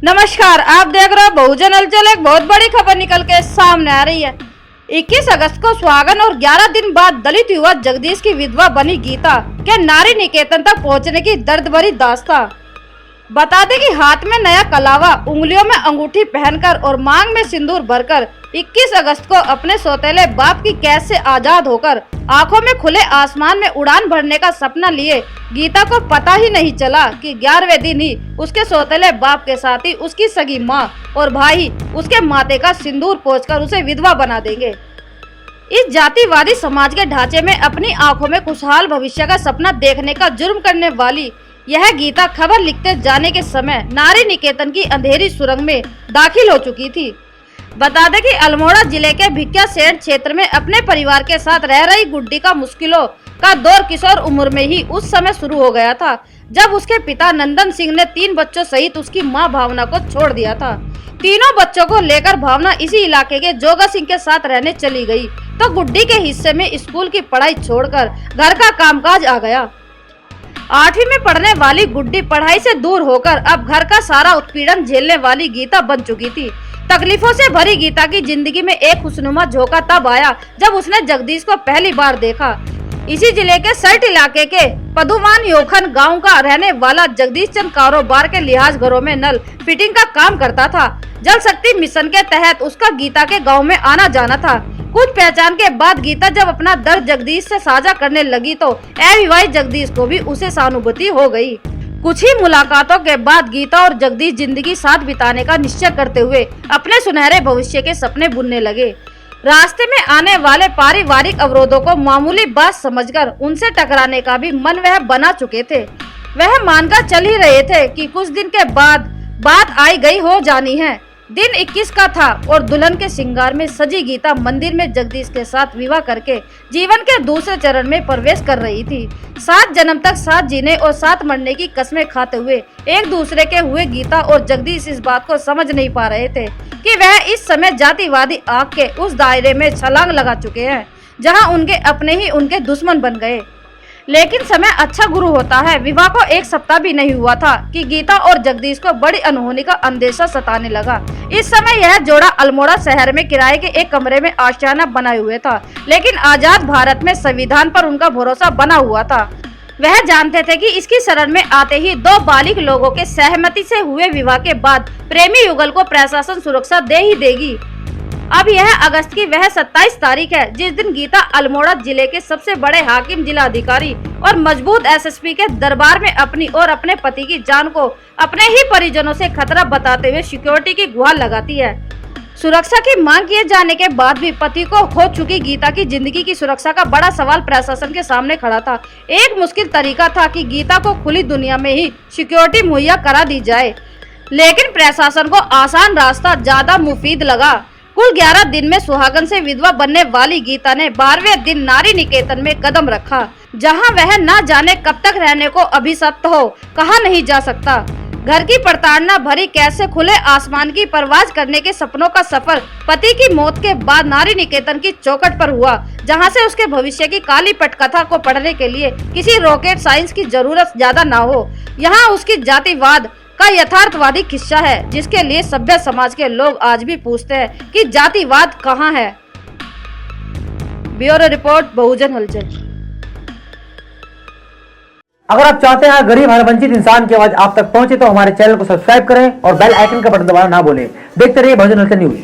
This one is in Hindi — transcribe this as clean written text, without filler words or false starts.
नमस्कार, आप देख रहे हो बहुजन हलचल। एक बहुत बड़ी खबर निकल के सामने आ रही है। 21 अगस्त को सुहागन और 11 दिन बाद दलित युवा जगदीश की विधवा बनी गीता के नारी निकेतन तक पहुंचने की दर्द भरी दास्तां। बता दें कि हाथ में नया कलावा, उंगलियों में अंगूठी पहनकर और मांग में सिंदूर भरकर 21 अगस्त को अपने सौतेले बाप की कैद से आजाद होकर आंखों में खुले आसमान में उड़ान भरने का सपना लिए गीता को पता ही नहीं चला कि 11वें दिन ही उसके सौतेले बाप के साथ ही उसकी सगी माँ और भाई उसके माथे का सिंदूर पोंछकर उसे विधवा बना देंगे। इस जातिवादी समाज के ढांचे में अपनी आंखों में खुशहाल भविष्य का सपना देखने का जुर्म करने वाली यह गीता खबर लिखते जाने के समय नारी निकेतन की अंधेरी सुरंग में दाखिल हो चुकी थी। बता दें कि अल्मोड़ा जिले के भिक्या सेठ क्षेत्र में अपने परिवार के साथ रह रही गुड्डी का मुश्किलों का दौर किशोर उम्र में ही उस समय शुरू हो गया था जब उसके पिता नंदन सिंह ने 3 बच्चों सहित उसकी मां भावना को छोड़ दिया था। तीनों बच्चों को लेकर भावना इसी इलाके के जोगा सिंह के साथ रहने चली गई तो गुड्डी के हिस्से में स्कूल की पढ़ाई छोड़कर घर का कामकाज आ गया। 8वीं में पढ़ने वाली गुड्डी पढ़ाई से दूर होकर अब घर का सारा उत्पीड़न झेलने वाली गीता बन चुकी थी। तकलीफों से भरी गीता की जिंदगी में एक खुशनुमा झोंका तब आया जब उसने जगदीश को पहली बार देखा। इसी जिले के सल्ट इलाके के पदुमान योखन गांव का रहने वाला जगदीश चंद कारोबार के लिहाज घरों में नल फिटिंग का काम करता था। जल शक्ति मिशन के तहत उसका गीता के गांव में आना जाना था। कुछ पहचान के बाद गीता जब अपना दर्द जगदीश से साझा करने लगी तो अविवाहित जगदीश को भी उसे सहानुभूति हो गई। कुछ ही मुलाकातों के बाद गीता और जगदीश जिंदगी साथ बिताने का निश्चय करते हुए अपने सुनहरे भविष्य के सपने बुनने लगे। रास्ते में आने वाले पारिवारिक अवरोधों को मामूली बात समझकर उनसे टकराने का भी मन वह बना चुके थे। वह मानकर चल ही रहे थे कि कुछ दिन के बाद बात आई गई हो जानी है। दिन 21 का था और दुल्हन के श्रृंगार में सजी गीता मंदिर में जगदीश के साथ विवाह करके जीवन के दूसरे चरण में प्रवेश कर रही थी। 7 जन्म तक साथ जीने और साथ मरने की कस्में खाते हुए एक दूसरे के हुए गीता और जगदीश इस बात को समझ नहीं पा रहे थे कि वह इस समय जातिवादी आग के उस दायरे में छलांग लगा चुके हैं जहां उनके अपने ही उनके दुश्मन बन गए। लेकिन समय अच्छा गुरु होता है। विवाह को 1 सप्ताह भी नहीं हुआ था कि गीता और जगदीश को बड़ी अनहोनी का अंदेशा सताने लगा। इस समय यह जोड़ा अल्मोड़ा शहर में किराए के एक कमरे में आशियाना बनाए हुए था, लेकिन आजाद भारत में संविधान पर उनका भरोसा बना हुआ था। वह जानते थे कि इसकी शरण में आते ही 2 बालिग लोगों के सहमति से हुए विवाह के बाद प्रेमी युगल को प्रशासन सुरक्षा दे ही देगी। अब यह अगस्त की वह 27 तारीख है जिस दिन गीता अल्मोड़ा जिले के सबसे बड़े हाकिम, जिला अधिकारी और मजबूत एसएसपी के दरबार में अपनी और अपने पति की जान को अपने ही परिजनों से खतरा बताते हुए सिक्योरिटी की गुहार लगाती है। सुरक्षा की मांग किए जाने के बाद भी पति को खो चुकी गीता की जिंदगी की सुरक्षा का बड़ा सवाल प्रशासन के सामने खड़ा था। एक मुश्किल तरीका था कि गीता को खुली दुनिया में ही सिक्योरिटी मुहैया करा दी जाए, लेकिन प्रशासन को आसान रास्ता ज्यादा मुफीद लगा। कुल 11 दिन में सुहागन से विधवा बनने वाली गीता ने 12वें दिन नारी निकेतन में कदम रखा, जहां वह न जाने कब तक रहने को अभिशप्त हो, कहा नहीं जा सकता। घर की प्रताड़ना भरी कैसे खुले आसमान की परवाज करने के सपनों का सफर पति की मौत के बाद नारी निकेतन की चौखट पर हुआ, जहां से उसके भविष्य की काली पटकथा को पढ़ने के लिए किसी रॉकेट साइंस की जरूरत ज्यादा न हो। यहाँ उसकी जातिवाद का यथार्थवादी किस्सा है जिसके लिए सभ्य समाज के लोग आज भी पूछते हैं कि जातिवाद कहाँ है। ब्यूरो रिपोर्ट, बहुजन हलचल। अगर आप चाहते हैं गरीब हर वंचित इंसान की आवाज आप तक पहुंचे तो हमारे चैनल को सब्सक्राइब करें और बेल आइकन का बटन दबाना ना भूलें। देखते रहिए बहुजन हलचल न्यूज।